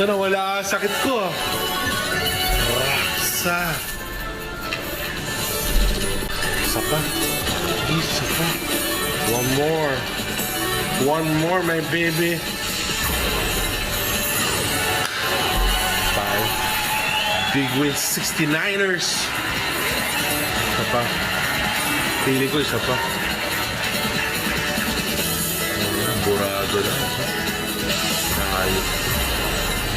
Ito na, wala sakit ko. Raksa. Isa pa. Isa pa. One more. One more, my baby. 5. Big win 69ers. Isa pa. Pili ko isa pa. Burado na. Ayos.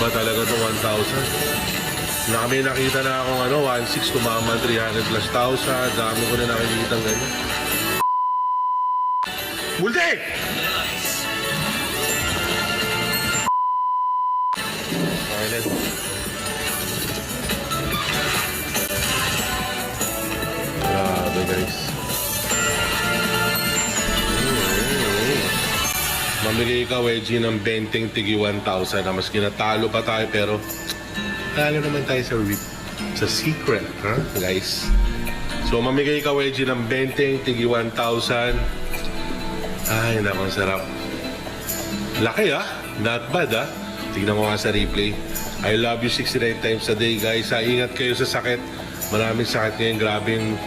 Ba talaga ito 1,000? Na kami nakita na akong 1,600 tumama 300 plus 1,000. Dami ko na nakikita ng ganyan. Multi! Silent. Grabe guys. Mamili ka, Wedgie, ng benteng tigi 1,000 na mas ginatalo pa tayo pero talo naman tayo sa RIP. Sa secret, ha, guys? So, mamigay ka, Wedgie, ng benteng tigi 1,000. Ay, nakong sarap. Laki, ha? Not bad, ha? Tignan ko nga sa replay. I love you 69 times a day, guys. Ingat kayo sa sakit. Maraming sakit ngayon. Grabing